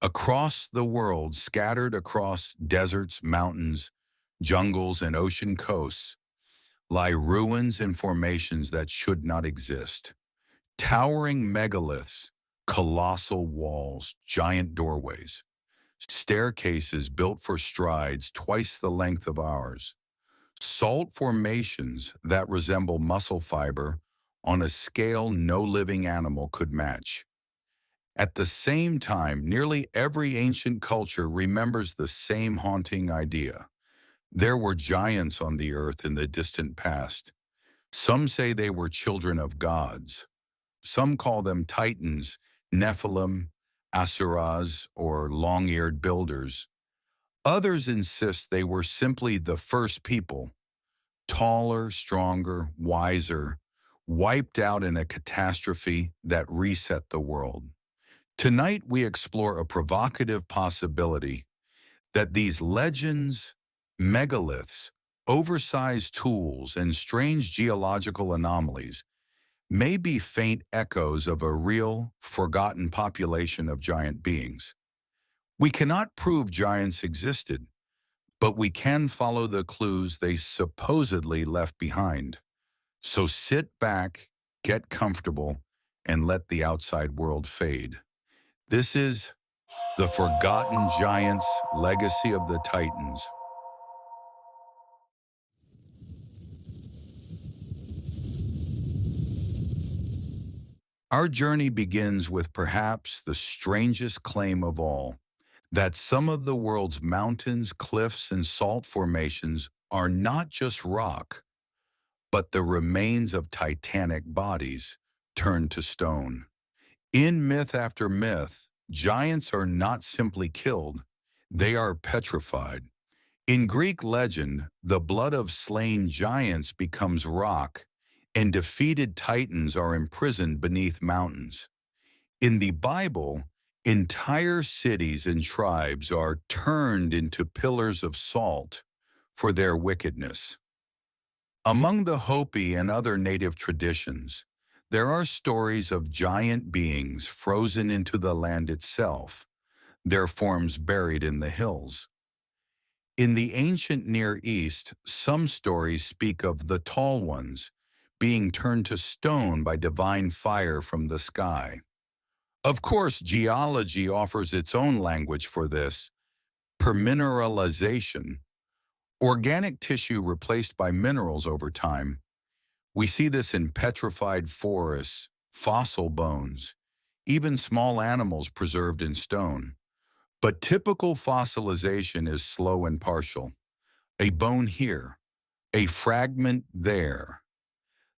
Across the world, scattered across deserts, mountains, jungles, and ocean coasts, lie ruins and formations that should not exist. Towering megaliths, colossal walls, giant doorways, staircases built for strides twice the length of ours, salt formations that resemble muscle fiber on a scale no living animal could match. At the same time, nearly every ancient culture remembers the same haunting idea. There were giants on the earth in the distant past. Some say they were children of gods. Some call them titans, Nephilim, asuras, or long-eared builders. Others insist they were simply the first people, taller, stronger, wiser, wiped out in a catastrophe that reset the world. Tonight, we explore a provocative possibility that these legends, megaliths, oversized tools, and strange geological anomalies may be faint echoes of a real, forgotten population of giant beings. We cannot prove giants existed, but we can follow the clues they supposedly left behind. So sit back, get comfortable, and let the outside world fade. This is The Forgotten Giants, Legacy of the Titans. Our journey begins with perhaps the strangest claim of all, that some of the world's mountains, cliffs, and salt formations are not just rock, but the remains of titanic bodies turned to stone. In myth after myth, giants are not simply killed, they are petrified. In Greek legend, the blood of slain giants becomes rock, and defeated titans are imprisoned beneath mountains. In the Bible, entire cities and tribes are turned into pillars of salt for their wickedness. Among the Hopi and other native traditions, there are stories of giant beings frozen into the land itself, their forms buried in the hills. In the ancient Near East, some stories speak of the tall ones being turned to stone by divine fire from the sky. Of course, geology offers its own language for this: permineralization, organic tissue replaced by minerals over time. We see this in petrified forests, fossil bones, even small animals preserved in stone. But typical fossilization is slow and partial. A bone here, a fragment there.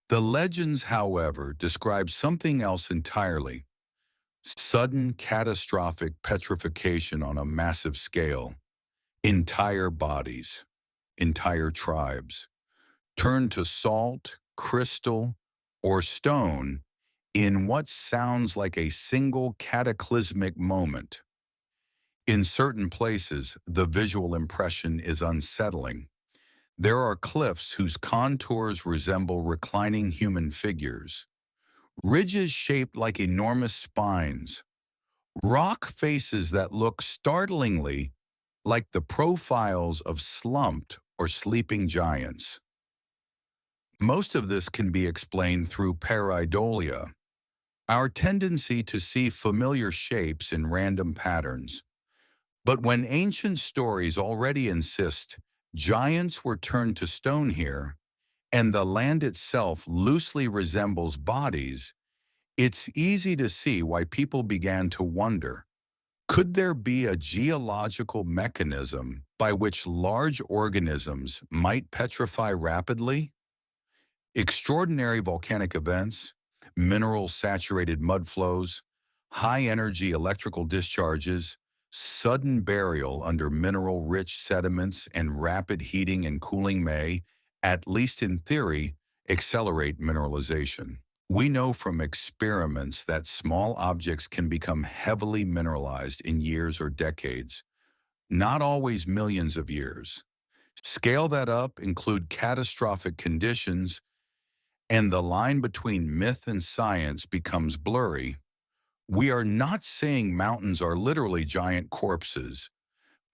The legends, however, describe something else entirely: sudden catastrophic petrification on a massive scale. Entire bodies, entire tribes, turned to salt, crystal, or stone in what sounds like a single cataclysmic moment. In certain places, the visual impression is unsettling. There are cliffs whose contours resemble reclining human figures, ridges shaped like enormous spines, rock faces that look startlingly like the profiles of slumped or sleeping giants. Most of this can be explained through pareidolia, our tendency to see familiar shapes in random patterns. But when ancient stories already insist giants were turned to stone here, and the land itself loosely resembles bodies, it's easy to see why people began to wonder, could there be a geological mechanism by which large organisms might petrify rapidly? Extraordinary volcanic events, mineral-saturated mud flows, high-energy electrical discharges, sudden burial under mineral-rich sediments, and rapid heating and cooling may, at least in theory, accelerate mineralization. We know from experiments that small objects can become heavily mineralized in years or decades, not always millions of years. Scale that up, include catastrophic conditions, and the line between myth and science becomes blurry. We are not saying mountains are literally giant corpses,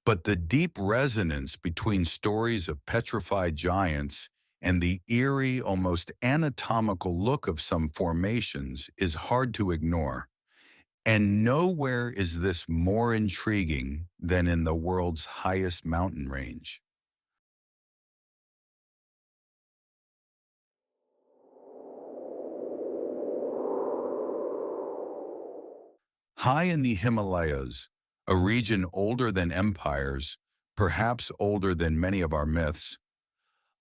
but the deep resonance between stories of petrified giants and the eerie, almost anatomical look of some formations is hard to ignore. And nowhere is this more intriguing than in the world's highest mountain range. High in the Himalayas, a region older than empires, perhaps older than many of our myths,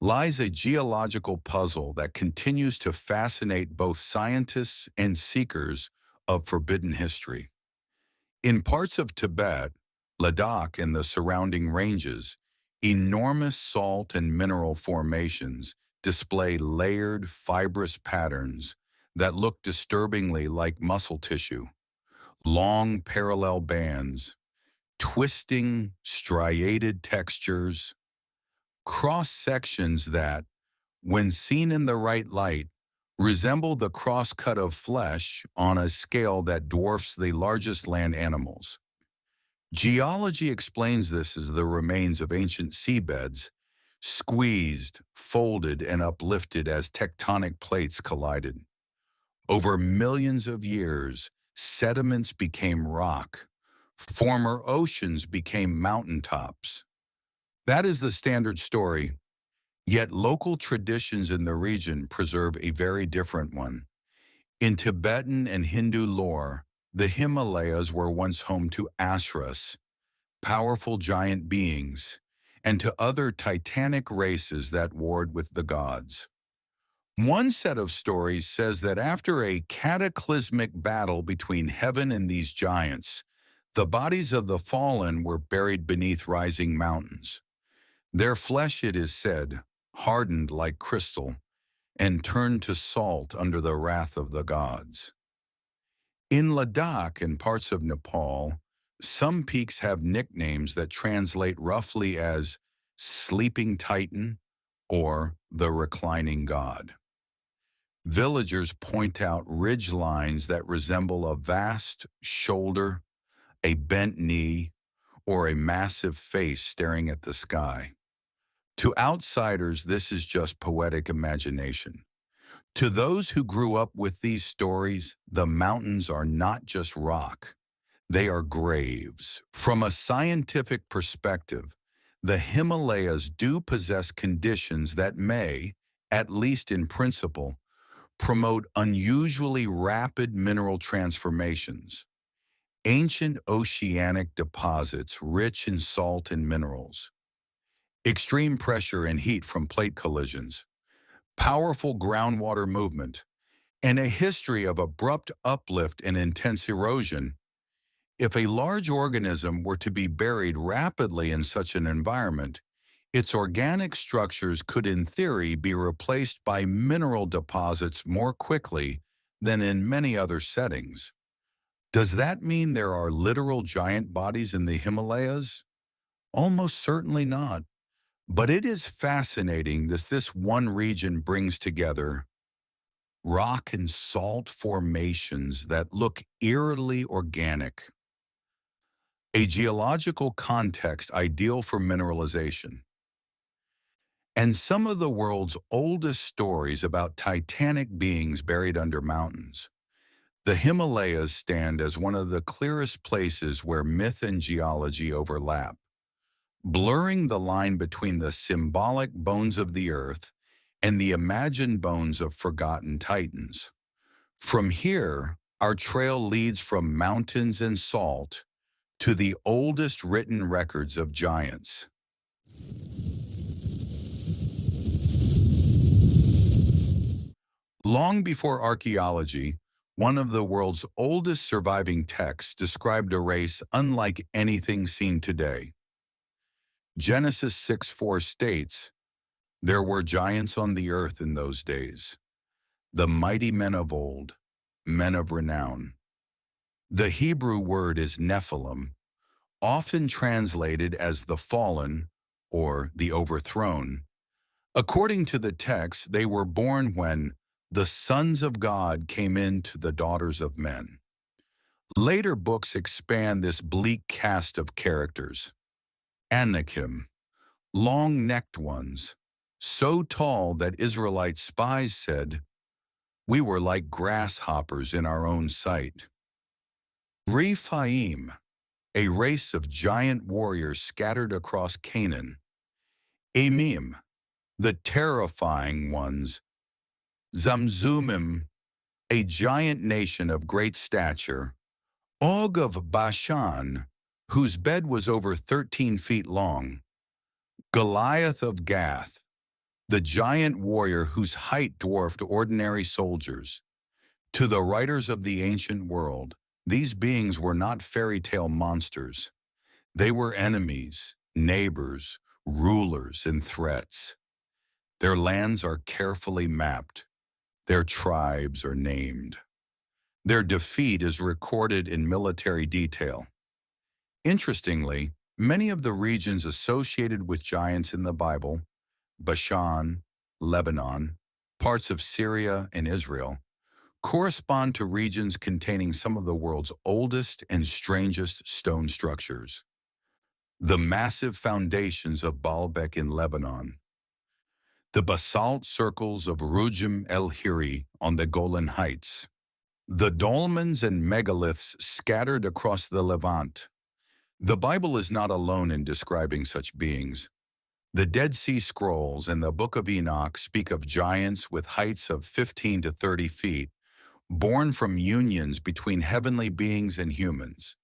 lies a geological puzzle that continues to fascinate both scientists and seekers of forbidden history. In parts of Tibet, Ladakh, and the surrounding ranges, enormous salt and mineral formations display layered, fibrous patterns that look disturbingly like muscle tissue. Long parallel bands, twisting, striated textures, cross-sections that, when seen in the right light, resemble the cross-cut of flesh on a scale that dwarfs the largest land animals. Geology explains this as the remains of ancient seabeds, squeezed, folded, and uplifted as tectonic plates collided. Over millions of years, sediments became rock. Former oceans became mountaintops. That is the standard story, yet local traditions in the region preserve a very different one. In Tibetan and Hindu lore, the Himalayas were once home to Asuras, powerful giant beings, and to other titanic races that warred with the gods. One set of stories says that after a cataclysmic battle between heaven and these giants, the bodies of the fallen were buried beneath rising mountains. Their flesh, it is said, hardened like crystal and turned to salt under the wrath of the gods. In Ladakh and parts of Nepal, some peaks have nicknames that translate roughly as Sleeping Titan or the Reclining God. Villagers point out ridge lines that resemble a vast shoulder, a bent knee, or a massive face staring at the sky. To outsiders, this is just poetic imagination. To those who grew up with these stories, the mountains are not just rock. They are graves. From a scientific perspective, the Himalayas do possess conditions that may, at least in principle, promote unusually rapid mineral transformations. Ancient oceanic deposits rich in salt and minerals, extreme pressure and heat from plate collisions, powerful groundwater movement, and a history of abrupt uplift and intense erosion. If a large organism were to be buried rapidly in such an environment, its organic structures could in theory be replaced by mineral deposits more quickly than in many other settings. Does that mean there are literal giant bodies in the Himalayas? Almost certainly not. But it is fascinating that this one region brings together rock and salt formations that look eerily organic, a geological context ideal for mineralization, and some of the world's oldest stories about titanic beings buried under mountains. The Himalayas stand as one of the clearest places where myth and geology overlap, blurring the line between the symbolic bones of the earth and the imagined bones of forgotten titans. From here, our trail leads from mountains and salt to the oldest written records of giants. Long before archaeology, one of the world's oldest surviving texts described a race unlike anything seen today. Genesis 6:4 states, "There were giants on the earth in those days, the mighty men of old, men of renown." The Hebrew word is Nephilim, often translated as the fallen or the overthrown. According to the text, they were born when the sons of God came in to the daughters of men. Later books expand this bleak cast of characters. Anakim, long-necked ones, so tall that Israelite spies said, "We were like grasshoppers in our own sight." Rephaim, a race of giant warriors scattered across Canaan. Amim, the terrifying ones. Zamzumim, a giant nation of great stature. Og of Bashan, whose bed was over 13 feet long. Goliath of Gath, the giant warrior whose height dwarfed ordinary soldiers. To the writers of the ancient world, these beings were not fairy tale monsters. They were enemies, neighbors, rulers, and threats. Their lands are carefully mapped. Their tribes are named. Their defeat is recorded in military detail. Interestingly, many of the regions associated with giants in the Bible, Bashan, Lebanon, parts of Syria and Israel, correspond to regions containing some of the world's oldest and strangest stone structures. The massive foundations of Baalbek in Lebanon, the basalt circles of Rujim el-Hiri on the Golan Heights, the dolmens and megaliths scattered across the Levant. The Bible is not alone in describing such beings. The Dead Sea Scrolls and the Book of Enoch speak of giants with heights of 15 to 30 feet, born from unions between heavenly beings and humans.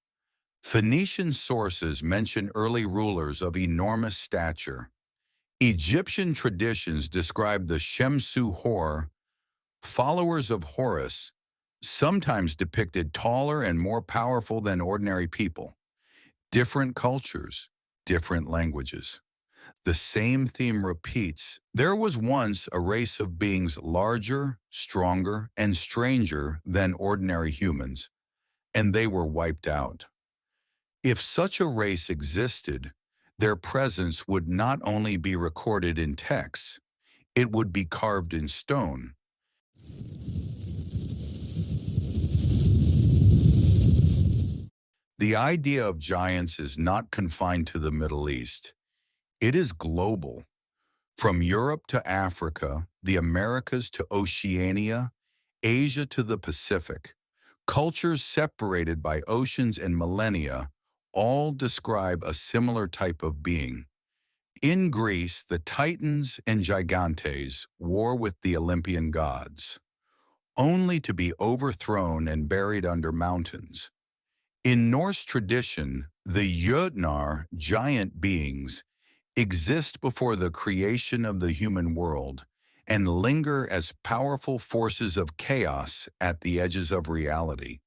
Phoenician sources mention early rulers of enormous stature. Egyptian traditions describe the Shemsu Hor, followers of Horus, sometimes depicted taller and more powerful than ordinary people. Different cultures, different languages. The same theme repeats. There was once a race of beings larger, stronger, and stranger than ordinary humans, and they were wiped out. If such a race existed, their presence would not only be recorded in texts, it would be carved in stone. The idea of giants is not confined to the Middle East. It is global. From Europe to Africa, the Americas to Oceania, Asia to the Pacific, cultures separated by oceans and millennia all describe a similar type of being. In Greece, the Titans and Gigantes war with the Olympian gods, only to be overthrown and buried under mountains. In Norse tradition, the Jötnar, giant beings, exist before the creation of the human world and linger as powerful forces of chaos at the edges of reality.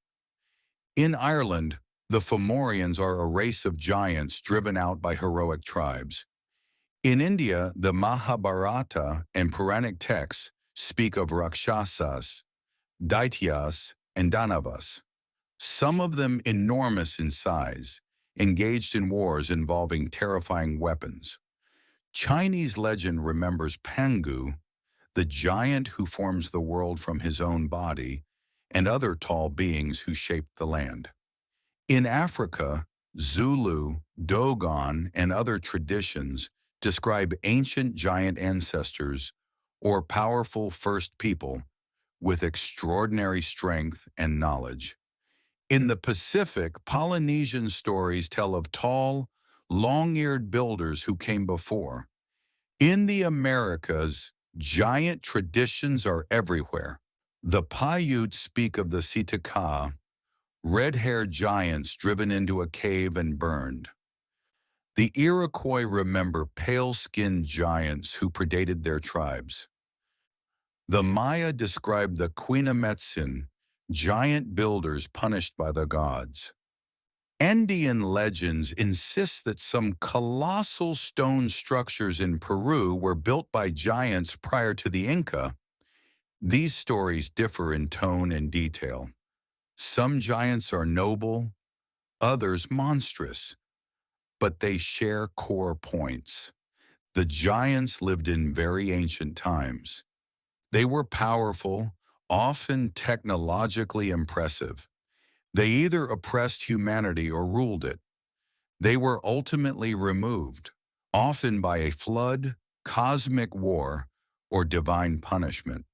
In Ireland, the Fomorians are a race of giants driven out by heroic tribes. In India, the Mahabharata and Puranic texts speak of Rakshasas, Daityas, and Danavas, some of them enormous in size, engaged in wars involving terrifying weapons. Chinese legend remembers Pangu, the giant who forms the world from his own body, and other tall beings who shaped the land. In Africa, Zulu, Dogon, and other traditions describe ancient giant ancestors or powerful first people with extraordinary strength and knowledge. In the Pacific, Polynesian stories tell of tall, long-eared builders who came before. In the Americas, giant traditions are everywhere. The Paiutes speak of the Sitaka, red-haired giants driven into a cave and burned. The Iroquois remember pale-skinned giants who predated their tribes. The Maya described the Quinametsin, giant builders punished by the gods. Andean legends insist that some colossal stone structures in Peru were built by giants prior to the Inca. These stories differ in tone and detail. Some giants are noble, others monstrous, but they share core points. The giants lived in very ancient times. They were powerful, often technologically impressive. They either oppressed humanity or ruled it. They were ultimately removed, often by a flood, cosmic war, or divine punishment.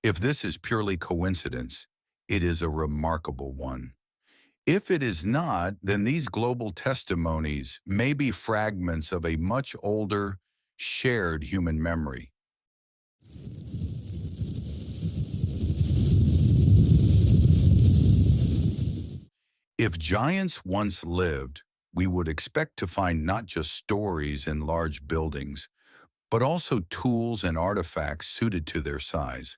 If this is purely coincidence, it is a remarkable one. If it is not, then these global testimonies may be fragments of a much older, shared human memory. If giants once lived, we would expect to find not just stories in large buildings, but also tools and artifacts suited to their size.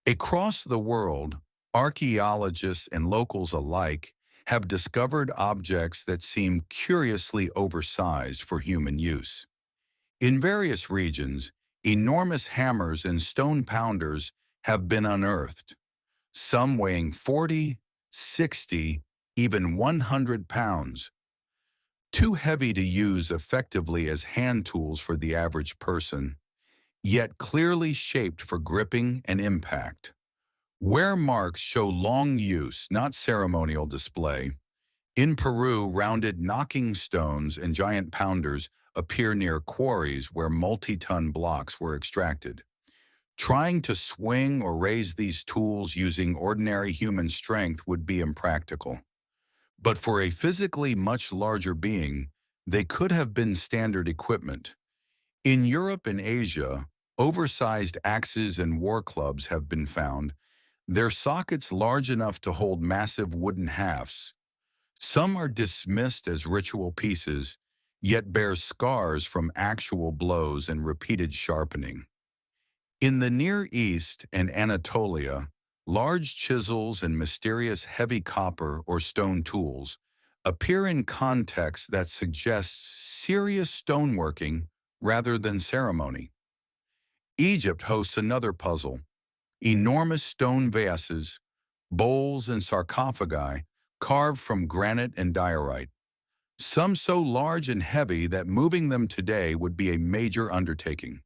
Across the world, archaeologists and locals alike have discovered objects that seem curiously oversized for human use. In various regions, enormous hammers and stone pounders have been unearthed, some weighing 40, 60, even 100 pounds, too heavy to use effectively as hand tools for the average person, yet clearly shaped for gripping and impact. Wear marks show long use, not ceremonial display. In Peru, rounded knocking stones and giant pounders appear near quarries where multi-ton blocks were extracted. Trying to swing or raise these tools using ordinary human strength would be impractical. But for a physically much larger being, they could have been standard equipment. In Europe and Asia, oversized axes and war clubs have been found, their sockets large enough to hold massive wooden hafts. Some are dismissed as ritual pieces, yet bear scars from actual blows and repeated sharpening. In the Near East and Anatolia, large chisels and mysterious heavy copper or stone tools appear in contexts that suggests serious stoneworking rather than ceremony. Egypt hosts another puzzle: enormous stone vases, bowls, and sarcophagi carved from granite and diorite, some so large and heavy that moving them today would be a major undertaking.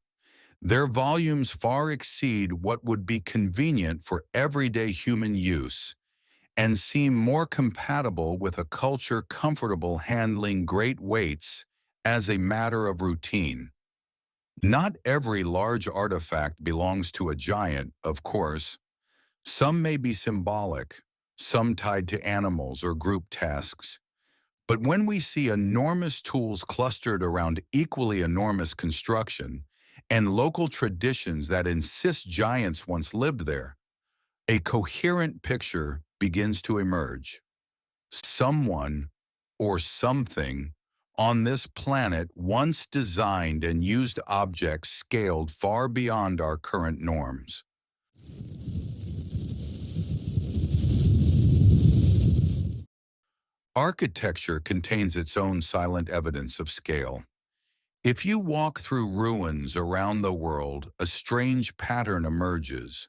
Their volumes far exceed what would be convenient for everyday human use and seem more compatible with a culture comfortable handling great weights as a matter of routine. Not every large artifact belongs to a giant, of course. Some may be symbolic, some tied to animals or group tasks. But when we see enormous tools clustered around equally enormous construction and local traditions that insist giants once lived there, a coherent picture begins to emerge. Someone or something on this planet once designed and used objects scaled far beyond our current norms. Architecture contains its own silent evidence of scale. If you walk through ruins around the world, a strange pattern emerges.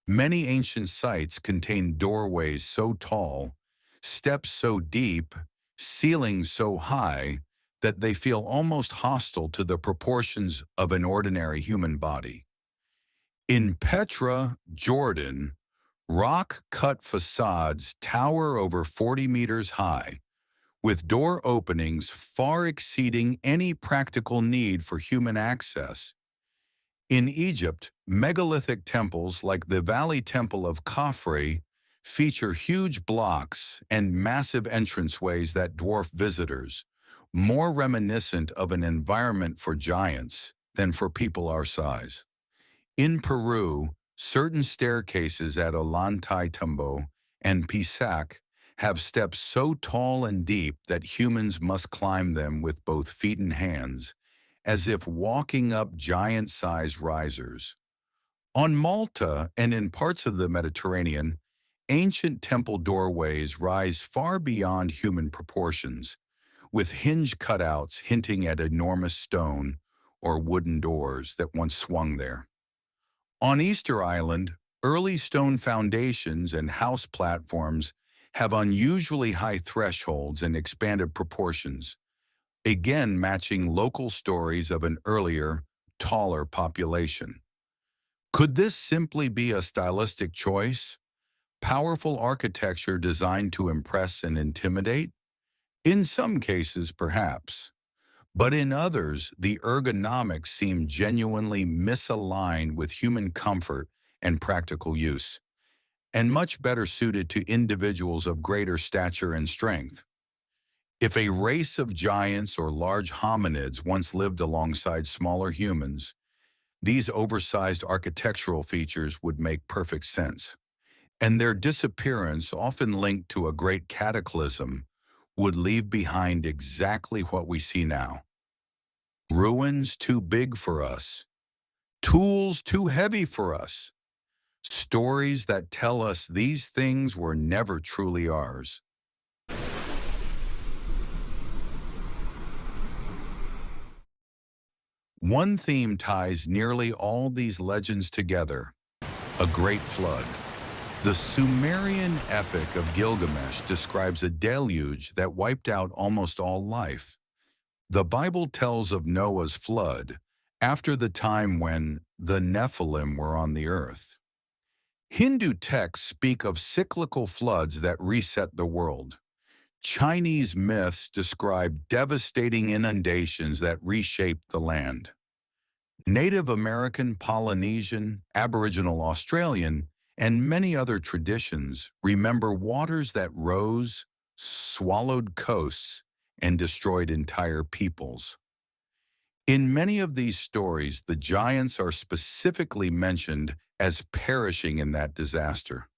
Many ancient sites contain doorways so tall, steps so deep, ceilings so high that they feel almost hostile to the proportions of an ordinary human body. In Petra, Jordan, rock-cut facades tower over 40 meters high, with door openings far exceeding any practical need for human access. In Egypt, megalithic temples like the Valley Temple of Khafre feature huge blocks and massive entranceways that dwarf visitors, more reminiscent of an environment for giants than for people our size. In Peru, certain staircases at Ollantaytambo and Pisac have steps so tall and deep that humans must climb them with both feet and hands, as if walking up giant-sized risers. On Malta and in parts of the Mediterranean, ancient temple doorways rise far beyond human proportions, with hinge cutouts hinting at enormous stone or wooden doors that once swung there. On Easter Island, early stone foundations and house platforms have unusually high thresholds and expanded proportions, again matching local stories of an earlier, taller population. Could this simply be a stylistic choice? Powerful architecture designed to impress and intimidate? In some cases, perhaps. But in others, the ergonomics seem genuinely misaligned with human comfort and practical use, and much better suited to individuals of greater stature and strength. If a race of giants or large hominids once lived alongside smaller humans, these oversized architectural features would make perfect sense. And their disappearance, often linked to a great cataclysm, would leave behind exactly what we see now. Ruins too big for us, tools too heavy for us, stories that tell us these things were never truly ours. One theme ties nearly all these legends together: a great flood. The Sumerian epic of Gilgamesh describes a deluge that wiped out almost all life. The Bible tells of Noah's flood after the time when the Nephilim were on the earth. Hindu texts speak of cyclical floods that reset the world. Chinese myths describe devastating inundations that reshaped the land. Native American, Polynesian, Aboriginal Australian, and many other traditions remember waters that rose, swallowed coasts, and destroyed entire peoples. In many of these stories, the giants are specifically mentioned as perishing in that disaster.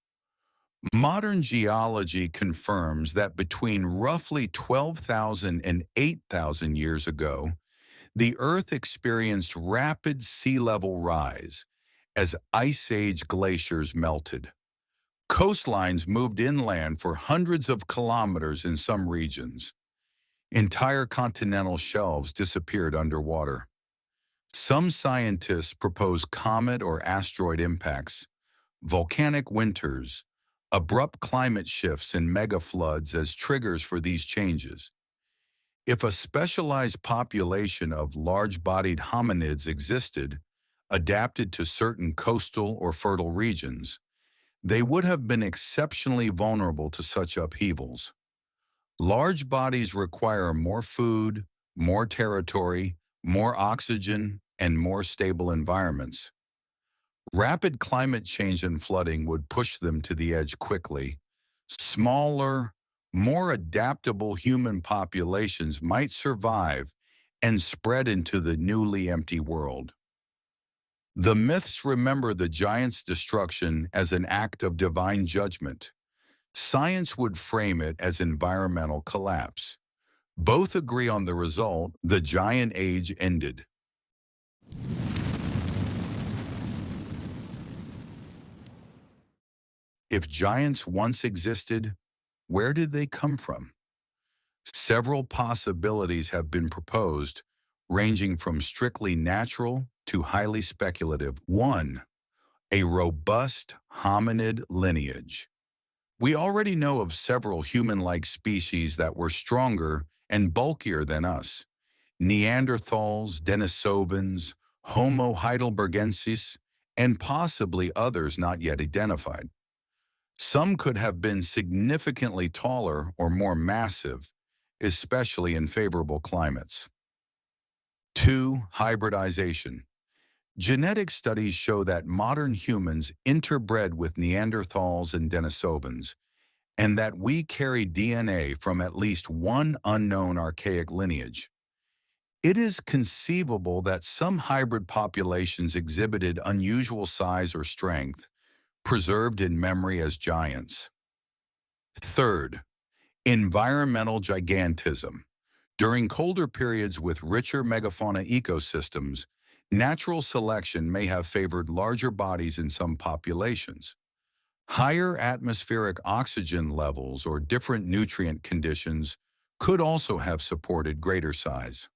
Modern geology confirms that between roughly 12,000 and 8,000 years ago, the Earth experienced rapid sea level rise as Ice Age glaciers melted. Coastlines moved inland for hundreds of kilometers in some regions. Entire continental shelves disappeared underwater. Some scientists propose comet or asteroid impacts, volcanic winters, abrupt climate shifts, and megafloods as triggers for these changes. If a specialized population of large-bodied hominids existed, adapted to certain coastal or fertile regions, they would have been exceptionally vulnerable to such upheavals. Large bodies require more food, more territory, more oxygen, and more stable environments. Rapid climate change and flooding would push them to the edge quickly. Smaller, more adaptable human populations might survive and spread into the newly empty world. The myths remember the giants' destruction as an act of divine judgment. Science would frame it as environmental collapse. Both agree on the result: the giant age ended. If giants once existed, where did they come from? Several possibilities have been proposed, ranging from strictly natural to highly speculative. 1. A robust hominid lineage. We already know of several human-like species that were stronger and bulkier than us: Neanderthals, Denisovans, Homo heidelbergensis, and possibly others not yet identified. Some could have been significantly taller or more massive, especially in favorable climates. 2. Hybridization. Genetic studies show that modern humans interbred with Neanderthals and Denisovans, and that we carry DNA from at least one unknown archaic lineage. It is conceivable that some hybrid populations exhibited unusual size or strength, preserved in memory as giants. Third, environmental gigantism. During colder periods with richer megafauna ecosystems, natural selection may have favored larger bodies in some populations. Higher atmospheric oxygen levels or different nutrient conditions could also have supported greater size.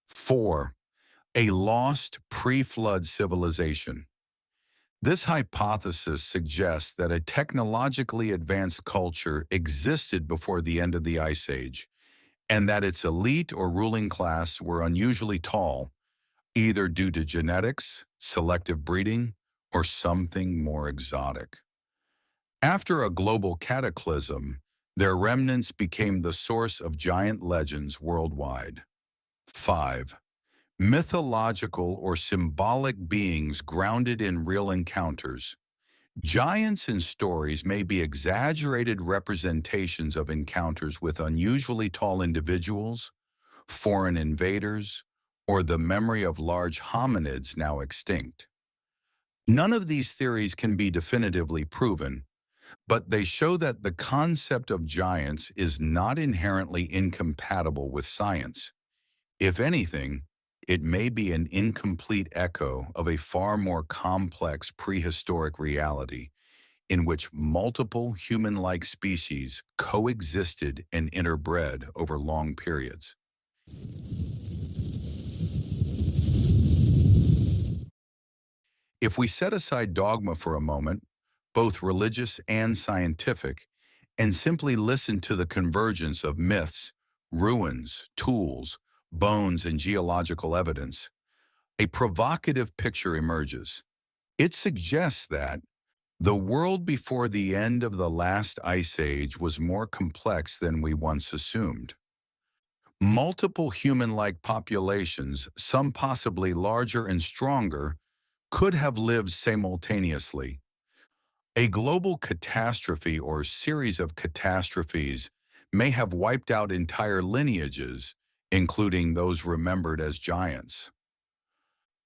4. A lost pre-flood civilization. This hypothesis suggests that a technologically advanced culture existed before the end of the Ice Age, and that its elite or ruling class were unusually tall, either due to genetics, selective breeding, or something more exotic. After a global cataclysm, their remnants became the source of giant legends worldwide. 5. Mythological or symbolic beings grounded in real encounters. Giants in stories may be exaggerated representations of encounters with unusually tall individuals, foreign invaders, or the memory of large hominids now extinct. None of these theories can be definitively proven, but they show that the concept of giants is not inherently incompatible with science. If anything, it may be an incomplete echo of a far more complex prehistoric reality in which multiple human-like species coexisted and interbred over long periods. If we set aside dogma for a moment, both religious and scientific, and simply listen to the convergence of myths, ruins, tools, bones, and geological evidence, a provocative picture emerges. It suggests that the world before the end of the last ice age was more complex than we once assumed. Multiple human-like populations, some possibly larger and stronger, could have lived simultaneously. A global catastrophe or series of catastrophes may have wiped out entire lineages, including those remembered as giants.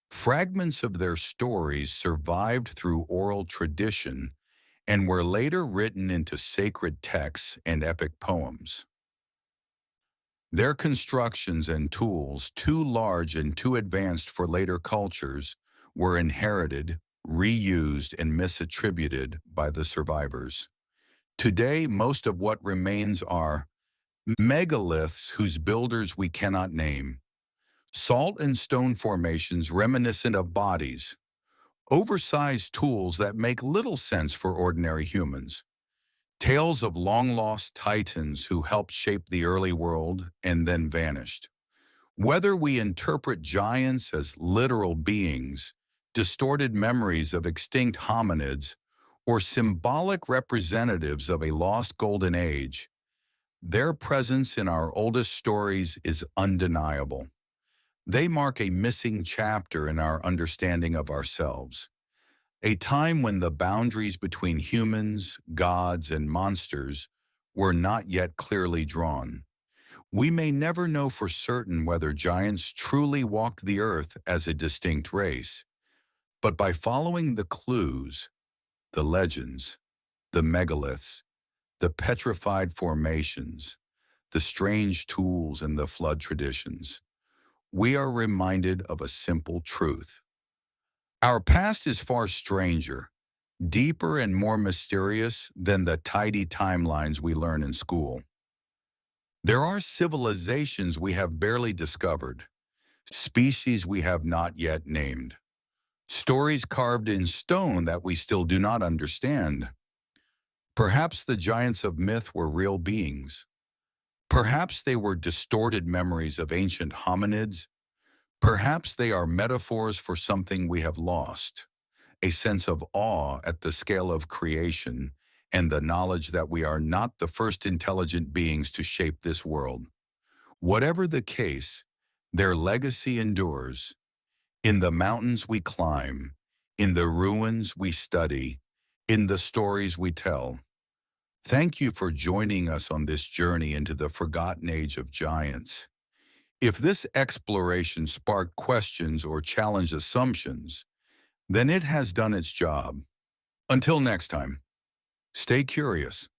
Fragments of their stories survived through oral tradition and were later written into sacred texts and epic poems. Their constructions and tools, too large and too advanced for later cultures, were inherited, reused, and misattributed by the survivors. Today, most of what remains are megaliths whose builders we cannot name, salt and stone formations reminiscent of bodies, oversized tools that make little sense for ordinary humans, tales of long-lost titans who helped shape the early world and then vanished. Whether we interpret giants as literal beings, distorted memories of extinct hominids, or symbolic representatives of a lost golden age, their presence in our oldest stories is undeniable. They mark a missing chapter in our understanding of ourselves, a time when the boundaries between humans, gods, and monsters were not yet clearly drawn. We may never know for certain whether giants truly walked the earth as a distinct race, but by following the clues, the legends, the megaliths, the petrified formations, the strange tools, and the flood traditions, we are reminded of a simple truth. Our past is far stranger, deeper, and more mysterious than the tidy timelines we learn in school. There are civilizations we have barely discovered, species we have not yet named, stories carved in stone that we still do not understand. Perhaps the giants of myth were real beings. Perhaps they were distorted memories of ancient hominids. Perhaps they are metaphors for something we have lost, a sense of awe at the scale of creation and the knowledge that we are not the first intelligent beings to shape this world. Whatever the case, their legacy endures. In the mountains we climb, in the ruins we study, in the stories we tell. Thank you for joining us on this journey into the forgotten age of giants. If this exploration sparked questions or challenged assumptions, then it has done its job. Until next time, stay curious,